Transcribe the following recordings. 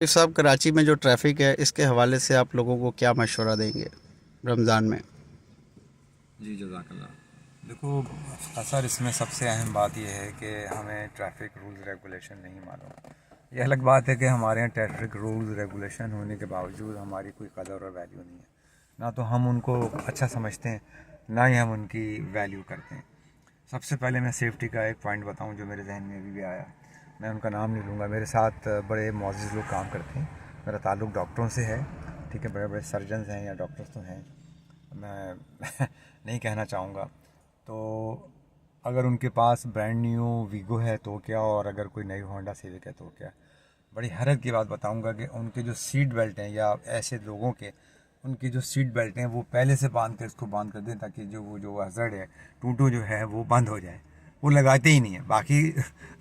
صاحب کراچی میں جو ٹریفک ہے اس کے حوالے سے آپ لوگوں کو کیا مشورہ دیں گے رمضان میں؟ جی جزاک اللہ. دیکھو سر، اس میں سب سے اہم بات یہ ہے کہ ہمیں ٹریفک رولز ریگولیشن نہیں معلوم. یہ الگ بات ہے کہ ہمارے یہاں ٹریفک رولز ریگولیشن ہونے کے باوجود ہماری کوئی قدر اور ویلیو نہیں ہے. نہ تو ہم ان کو اچھا سمجھتے ہیں، نہ ہی ہم ان کی ویلیو کرتے ہیں. سب سے پہلے میں سیفٹی کا ایک پوائنٹ بتاؤں جو میرے ذہن میں ابھی بھی آیا. میں ان کا نام نہیں لوں گا. میرے ساتھ بڑے معزز لوگ کام کرتے ہیں. میرا تعلق ڈاکٹروں سے ہے، ٹھیک ہے. بڑے بڑے سرجنز ہیں یا ڈاکٹرز تو ہیں، میں نہیں کہنا چاہوں گا. تو اگر ان کے پاس برانڈ نیو ویگو ہے تو کیا، اور اگر کوئی نئی ہونڈا سیوک ہے تو کیا. بڑی حیرت کی بات بتاؤں گا کہ ان کے جو سیٹ بیلٹ ہیں، یا ایسے لوگوں کے ان کی جو سیٹ بیلٹ ہیں وہ پہلے سے باندھ کے اس کو باندھ کر دیں تاکہ جو ہزارڈ ہے، ٹوٹو جو ہے وہ بند ہو جائے. وہ لگاتے ہی نہیں ہیں.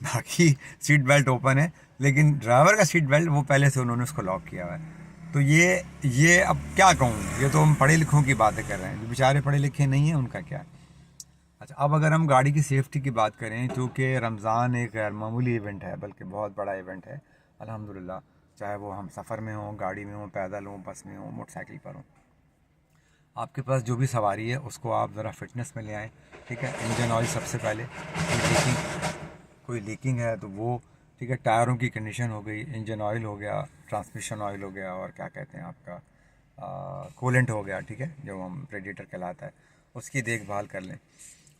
باقی سیٹ بیلٹ اوپن ہے، لیکن ڈرائیور کا سیٹ بیلٹ وہ پہلے سے انہوں نے اس کو لاک کیا ہوا ہے. تو یہ اب کیا کہوں، یہ تو ہم پڑھے لکھوں کی باتیں کر رہے ہیں. جو بیچارے پڑھے لکھے نہیں ہیں ان کا کیا. اچھا، اب اگر ہم گاڑی کی سیفٹی کی بات کریں، چونکہ رمضان ایک غیر معمولی ایونٹ ہے، بلکہ بہت بڑا ایونٹ ہے الحمدللہ. چاہے وہ ہم سفر میں ہوں، گاڑی میں ہوں، پیدل ہوں، بس میں ہوں، موٹر سائیکل پر ہوں. آپ کے پاس جو بھی سواری ہے اس کو آپ ذرا فٹنس میں لے آئیں، ٹھیک ہے. انجن آئل سب سے پہلے. کوئی لیکنگ ہے تو وہ ٹھیک ہے. ٹائروں کی کنڈیشن ہو گئی، انجن آئل ہو گیا، ٹرانسمیشن آئل ہو گیا، اور کیا کہتے ہیں آپ کا کولنٹ ہو گیا، ٹھیک ہے، جو ہم ریڈیٹر کہلاتا ہے. اس کی دیکھ بھال کر لیں.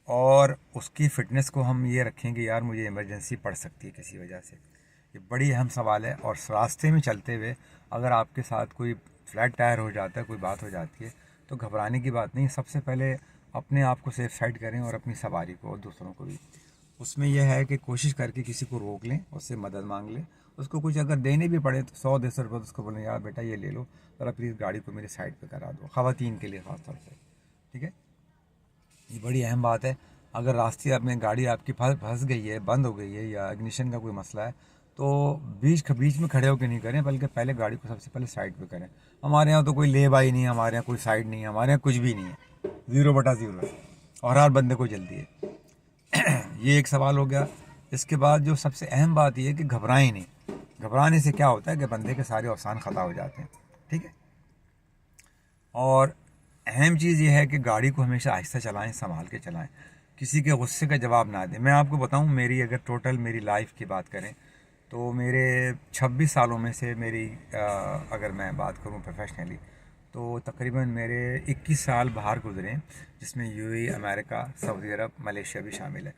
اور اس کی فٹنس کو ہم یہ رکھیں کہ یار مجھے ایمرجنسی پڑ سکتی ہے کسی وجہ سے. یہ بڑی اہم سوال ہے. اور راستے میں چلتے ہوئے اگر آپ کے ساتھ کوئی فلیٹ ٹائر ہو جاتا ہے، کوئی بات ہو جاتی ہے، تو گھبرانے کی بات نہیں. سب سے پہلے اپنے آپ کو سیف سائڈ کریں اور اپنی سواری کو اور دوسروں کو بھی. اس میں یہ ہے کہ کوشش کر کے کسی کو روک لیں، اس سے مدد مانگ لیں. اس کو کچھ اگر دینے بھی پڑے تو 100-150 روپے اس کو بولیں یار بیٹا یہ لے لو ذرا پلیز، گاڑی کو میری سائڈ پہ کرا دو. خواتین کے لیے خاص طور سے، ٹھیک ہے. یہ بڑی اہم بات ہے. اگر راستے میں گاڑی آپ کی پھنس گئی ہے، بند ہو گئی ہے، یا اگنیشن کا کوئی مسئلہ ہے، تو بیچ میں کھڑے ہو کے نہیں کریں، بلکہ پہلے گاڑی کو سب سے پہلے سائڈ پہ کریں. ہمارے یہاں تو کوئی لے بائی نہیں ہے، ہمارے یہاں کوئی سائڈ نہیں ہے، ہمارے یہاں کچھ بھی نہیں ہے. 0/0 ہے، اور ہر بندے کو جلدی ہے. یہ ایک سوال ہو گیا. اس کے بعد جو سب سے اہم بات یہ ہے کہ گھبرائیں نہیں. گھبرانے سے کیا ہوتا ہے کہ بندے کے سارے اوسان خطا ہو جاتے ہیں، ٹھیک ہے. اور اہم چیز یہ ہے کہ گاڑی کو ہمیشہ آہستہ چلائیں، سنبھال کے چلائیں. کسی کے غصے کا جواب نہ دیں. میں آپ کو بتاؤں، میری اگر ٹوٹل میری لائف کی بات کریں تو میرے 26 سالوں میں سے میری اگر میں بات کروں پروفیشنلی، تو تقریباً میرے 21 سال باہر گزرے، جس میں you a, America, Saudi Arab, Malaysia بھی شامل ہے.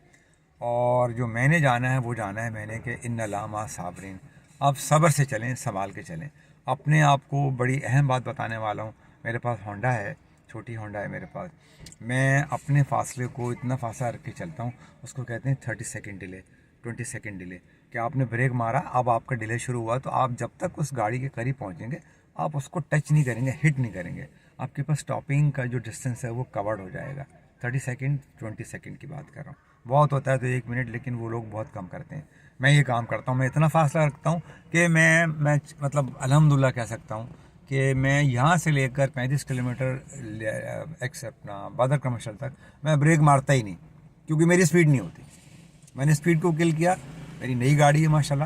اور جو میں نے جانا ہے وہ جانا ہے میں نے کہ ان علامہ صابرین. آپ صبر سے چلیں، سنبھال کے چلیں. اپنے آپ کو بڑی اہم بات بتانے والا ہوں. میرے پاس ہونڈا ہے، چھوٹی ہونڈا ہے میرے پاس. میں اپنے فاصلے کو اتنا فاصلہ رکھ کے چلتا ہوں، اس کو کہتے ہیں 30 سیکنڈ ڈیلے، 20 سیکنڈ ڈیلے. کہ آپ نے بریک مارا، اب آپ کا ڈیلے شروع ہوا، تو آپ جب تک اس گاڑی کے قریب پہنچیں گے آپ اس کو ٹچ نہیں کریں گے، ہٹ نہیں کریں گے. آپ کے پاس اسٹاپنگ کا جو ڈسٹینس ہے وہ کورڈ ہو جائے گا. 30 سیکنڈ، 20 سیکنڈ کی بات کر رہا ہوں. بہت ہوتا ہے تو 1 منٹ، لیکن وہ لوگ بہت کم کرتے ہیں. میں یہ کام کرتا ہوں. میں اتنا فاصلہ رکھتا ہوں کہ میں مطلب الحمدللہ کہہ سکتا ہوں کہ میں یہاں سے لے کر 35 کلومیٹر اپنا بادر کمرشل تک میں بریک مارتا ہی نہیں، کیونکہ میری سپیڈ نہیں ہوتی. میں نے سپیڈ کو کل کیا. میری نئی گاڑی ہے ماشاءاللہ،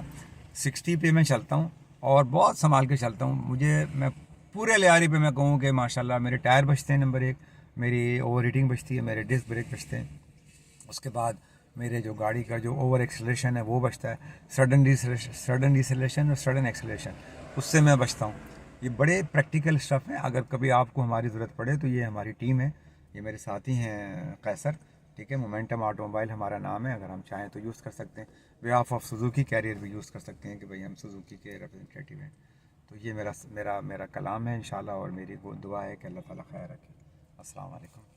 60 پہ میں چلتا ہوں اور بہت سنبھال کے چلتا ہوں. میں پورے لیاری پہ میں کہوں کہ ماشاءاللہ میرے ٹائر بچتے ہیں، نمبر 1 میری اوور ہیٹنگ بچتی ہے، میرے ڈسک بریک بچتے ہیں. اس کے بعد میرے جو گاڑی کا جو اوور ایکسلیشن ہے وہ بچتا ہے. سڈن ڈیسلیشن اور سڈن ایکسلیشن، اس سے میں بچتا ہوں. یہ بڑے پریکٹیکل اسٹف ہیں. اگر کبھی آپ کو ہماری ضرورت پڑے تو یہ ہماری ٹیم ہے. یہ میرے ساتھی ہیں قیصر، ٹھیک ہے. مومنٹم آٹو موبائل ہمارا نام ہے. اگر ہم چاہیں تو یوز کر سکتے ہیں. بیہاف آف سوزوکی کیریئر بھی یوز کر سکتے ہیں کہ بھئی ہم سوزوکی کے ریپرزنٹیٹیو ہیں. تو یہ میرا کلام ہے انشاءاللہ، اور میری دعا ہے کہ اللہ تعالیٰ خیر رکھے. السلام علیکم.